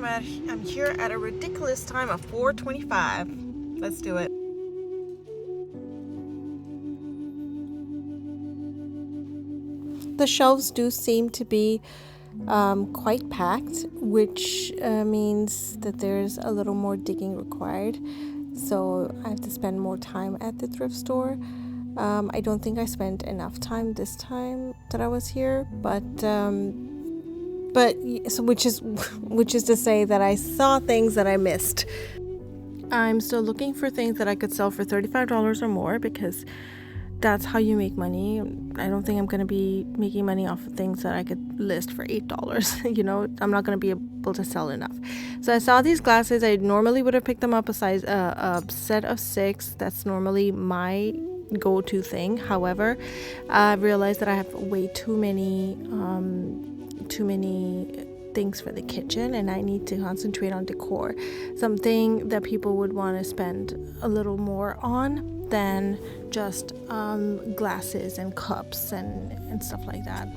I'm here at a ridiculous time of 4:25. Let's do it. The shelves do seem to be quite packed, which means that there's a little more digging required. So I have to spend more time at the thrift store. I don't think I spent enough time this time that I was here, but so which is to say that I saw things that I missed. I'm still looking for things that I could sell for $35 or more, because that's how you make money. I don't think I'm going to be making money off of things that I could list for $8. I'm not going to be able to sell enough. So I saw these glasses. I normally would have picked them up a set of 6. That's normally my go-to thing. However, I realized that I have way too many things for the kitchen, and I need to concentrate on decor, something that people would want to spend a little more on than just glasses and cups and stuff like that.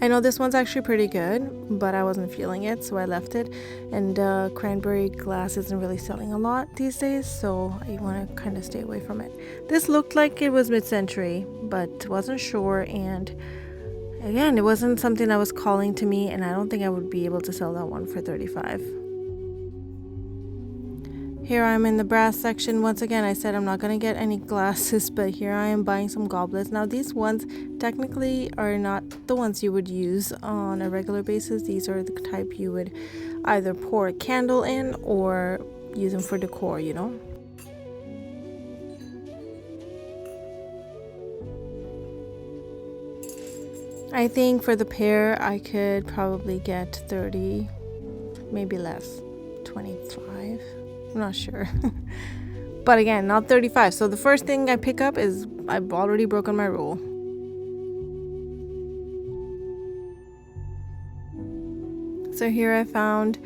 I know this one's actually pretty good, but I wasn't feeling it, so I left it. And cranberry glass isn't really selling a lot these days, so I want to kind of stay away from it. This looked like it was mid-century, but wasn't sure, and again, it wasn't something that was calling to me, and I don't think I would be able to sell that one for $35. Here I am in the brass section. Once again, I said I'm not going to get any glasses, but here I am buying some goblets. Now, these ones technically are not the ones you would use on a regular basis. These are the type you would either pour a candle in or use them for decor, I think for the pair, I could probably get 30, maybe less, 25. I'm not sure. But again, not 35. So the first thing I pick up is I've already broken my rule. So here I found,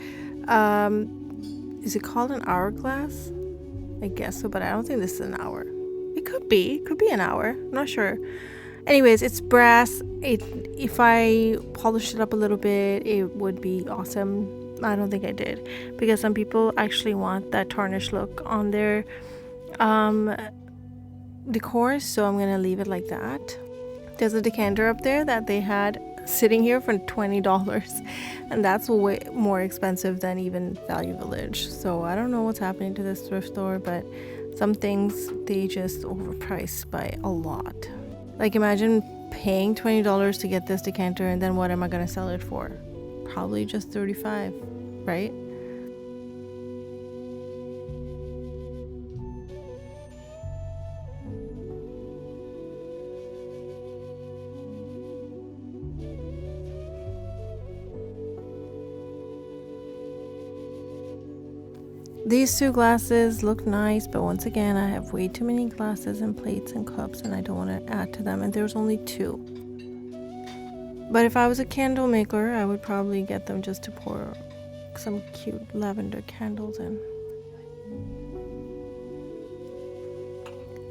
is it called an hourglass? I guess so, but I don't think this is an hour. It could be an hour. I'm not sure. Anyways, it's brass. If I polish it up a little bit, it would be awesome. I don't think I did, because some people actually want that tarnished look on their decor, so I'm gonna leave it like that. There's a decanter up there that they had sitting here for $20, and that's way more expensive than even Value Village. So I don't know what's happening to this thrift store, but some things they just overpriced by a lot. Like, imagine paying $20 to get this decanter, and then what am I gonna sell it for? Probably just $35, right? These 2 glasses look nice, but once again, I have way too many glasses and plates and cups, and I don't want to add to them, and there's only 2. But if I was a candle maker, I would probably get them just to pour some cute lavender candles in.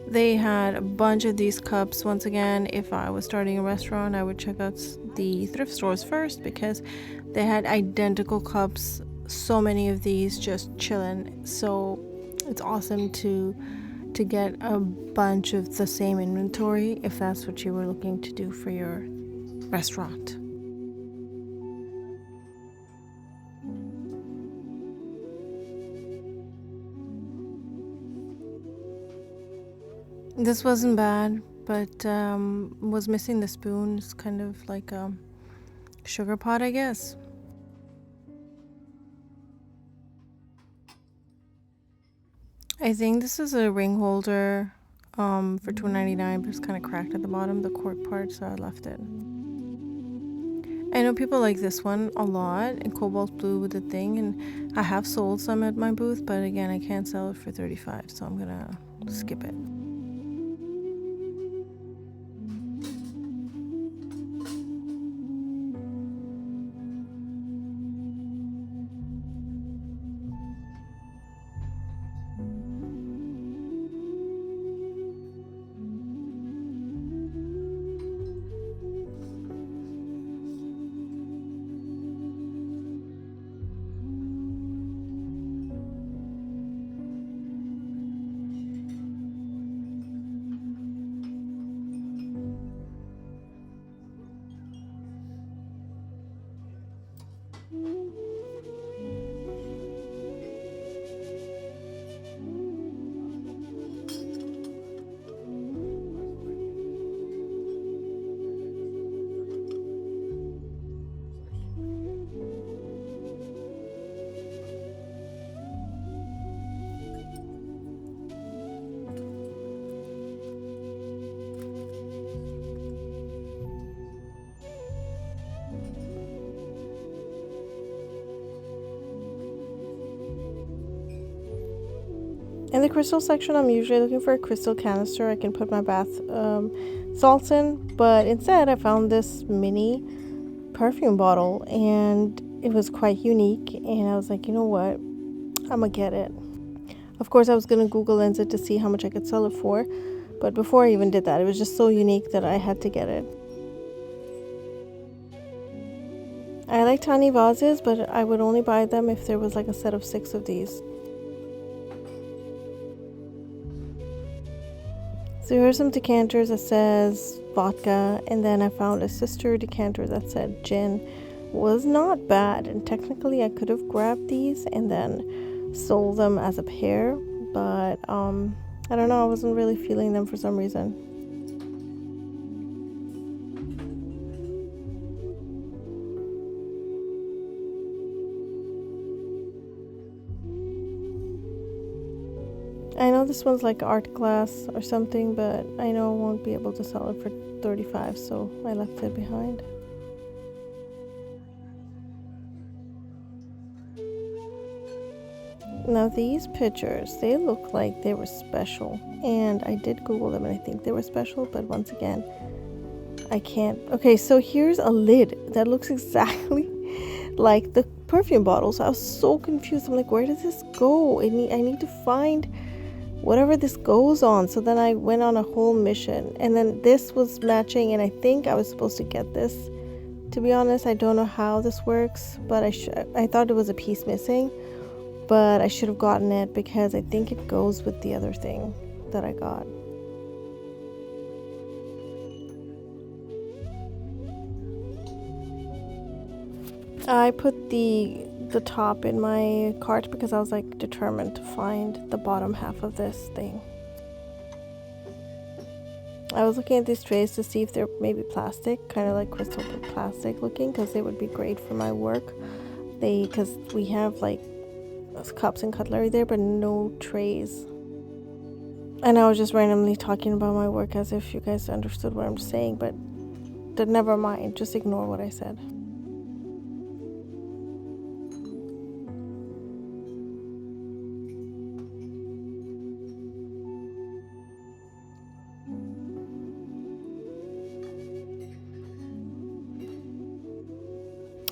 They had a bunch of these cups. Once again, if I was starting a restaurant, I would check out the thrift stores first, because they had identical cups, so many of these just chilling. So it's awesome to get a bunch of the same inventory if that's what you were looking to do for your restaurant. This wasn't bad, but was missing the spoon. It's kind of like a sugar pot, I guess. I think this is a ring holder for $2.99, but it's kind of cracked at the bottom, the cork part, so I left it. I know people like this one a lot, in cobalt blue with the thing, and I have sold some at my booth, but again, I can't sell it for $35, so I'm gonna skip it. In the crystal section, I'm usually looking for a crystal canister I can put my bath salts in, but instead I found this mini perfume bottle and it was quite unique, and I was like, you know what, I'm gonna get it. Of course, I was gonna Google Lens it to see how much I could sell it for, but before I even did that, it was just so unique that I had to get it. I like tiny vases, but I would only buy them if there was like a set of 6 of these. So here are some decanters that says vodka, and then I found a sister decanter that said gin. Was not bad, and technically I could have grabbed these and then sold them as a pair, but I don't know, I wasn't really feeling them for some reason. I know this one's like art glass or something, but I know I won't be able to sell it for $35, so I left it behind. Now these pictures, they look like they were special, and I did Google them and I think they were special, but once again, I can't. Okay, so here's a lid that looks exactly like the perfume bottle, so I was so confused. I'm like, where does this go? I need to find whatever this goes on. So then I went on a whole mission, and then this was matching, and I think I was supposed to get this. To be honest, I don't know how this works, but I thought it was a piece missing, but I should have gotten it because I think it goes with the other thing that I got. I put the top in my cart because I was like determined to find the bottom half of this thing. I was looking at these trays to see if they're maybe plastic, kind of like crystal plastic looking, because they would be great for my work. Because we have like cups and cutlery there, but no trays. And I was just randomly talking about my work as if you guys understood what I'm saying, but never mind, just ignore what I said.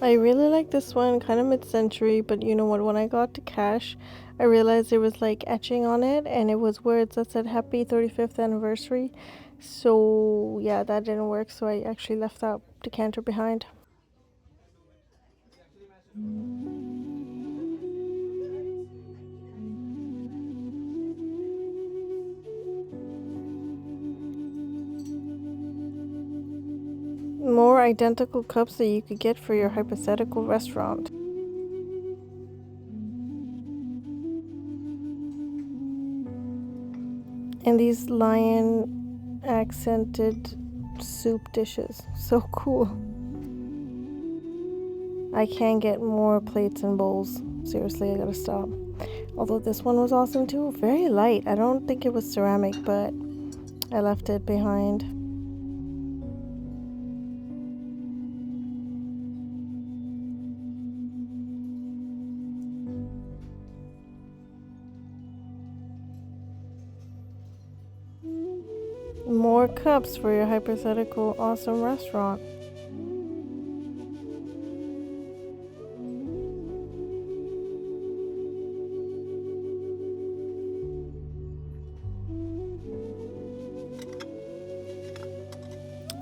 I really like this one, kind of mid-century, but you know what, when I got to cash, I realized there was like etching on it, and it was words that said happy 35th anniversary. So yeah, that didn't work, so I actually left that decanter behind. More identical cups that you could get for your hypothetical restaurant. And these lion accented soup dishes. So cool. I can get more plates and bowls. Seriously, I gotta stop. Although this one was awesome too. Very light. I don't think it was ceramic, but I left it behind. More cups for your hypothetical awesome restaurant.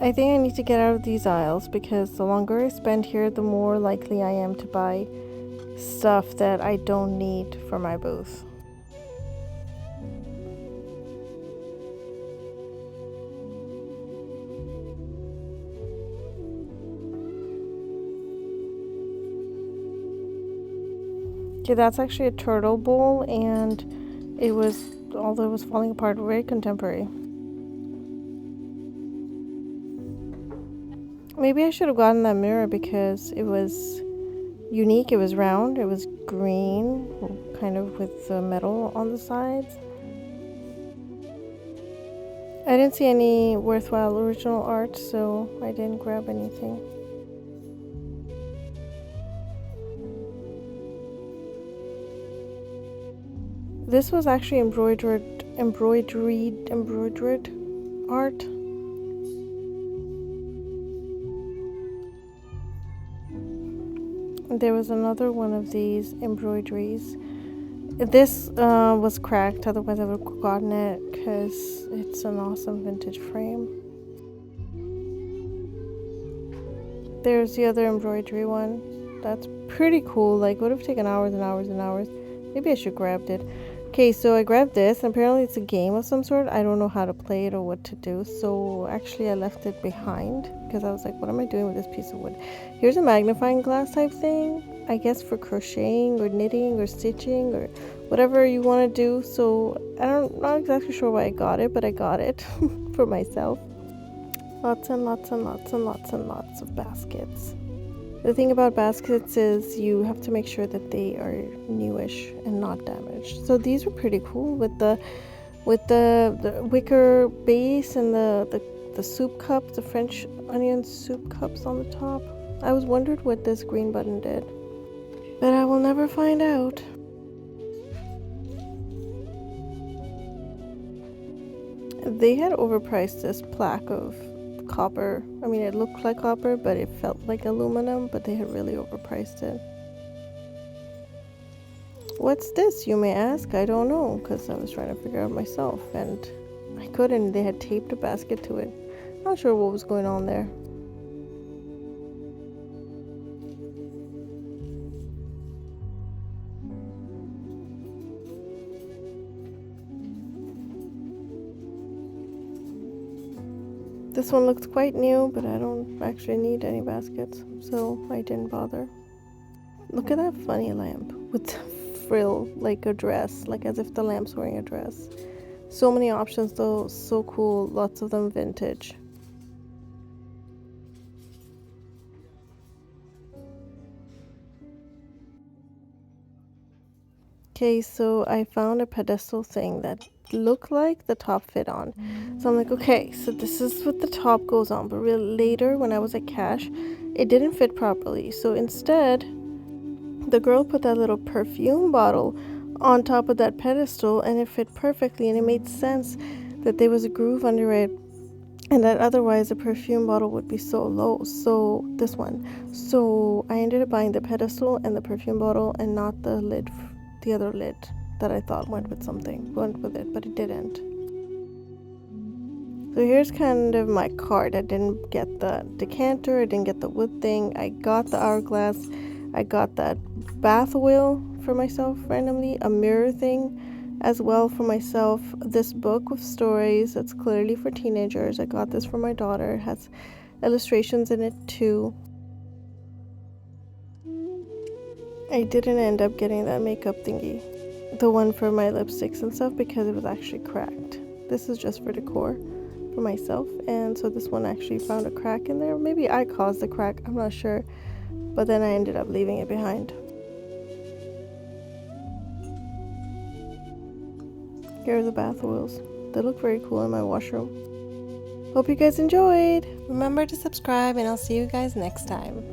I think I need to get out of these aisles because the longer I spend here, the more likely I am to buy stuff that I don't need for my booth. Okay, that's actually a turtle bowl, and it was, although it was falling apart, very contemporary. Maybe I should have gotten that mirror because it was unique. It was round, it was green, kind of with the metal on the sides. I didn't see any worthwhile original art, so I didn't grab anything. This was actually embroidered art. There was another one of these embroideries. This was cracked, otherwise I would have gotten it because it's an awesome vintage frame. There's the other embroidery one. That's pretty cool. Like, would have taken hours and hours and hours. Maybe I should have grabbed it. Okay, so I grabbed this, and apparently it's a game of some sort. I don't know how to play it or what to do, so actually I left it behind because I was like, what am I doing with this piece of wood? Here's a magnifying glass type thing, I guess for crocheting or knitting or stitching or whatever you want to do. So not exactly sure why I got it, but I got it for myself. Lots and lots and lots and lots and lots of baskets. The thing about baskets is you have to make sure that they are newish and not damaged. So these were pretty cool with the wicker base and the soup cup, the French onion soup cups on the top. I was wondering what this green button did, but I will never find out. They had overpriced this plaque of copper. I mean, it looked like copper, but it felt like aluminum, but they had really overpriced it. What's this, you may ask? I don't know, because I was trying to figure out myself, and I couldn't. They had taped a basket to it. Not sure what was going on there. This one looks quite new, but I don't actually need any baskets, so I didn't bother. Look at that funny lamp with frill, like a dress, like as if the lamp's wearing a dress. So many options though, so cool, lots of them vintage. Okay, so I found a pedestal thing that looked like the top fit on. So I'm like, okay, so this is what the top goes on, but later when I was at cash, it didn't fit properly. So instead, the girl put that little perfume bottle on top of that pedestal, and it fit perfectly, and it made sense that there was a groove under it, and that otherwise a perfume bottle would be so low. So this one. So I ended up buying the pedestal and the perfume bottle, and not the lid, the other lid that I thought went with it, but it didn't. So here's kind of my card. I didn't get the decanter, I didn't get the wood thing. I got the hourglass, I got that bath wheel for myself randomly, a mirror thing as well for myself, this book with stories that's clearly for teenagers. I got this for my daughter. It has illustrations in it too. I didn't end up getting that makeup thingy, the one for my lipsticks and stuff, because it was actually cracked. This is just for decor for myself, and so this one actually found a crack in there. Maybe I caused the crack, I'm not sure, but then I ended up leaving it behind. Here are the bath oils. They look very cool in my washroom. Hope you guys enjoyed. Remember to subscribe, and I'll see you guys next time.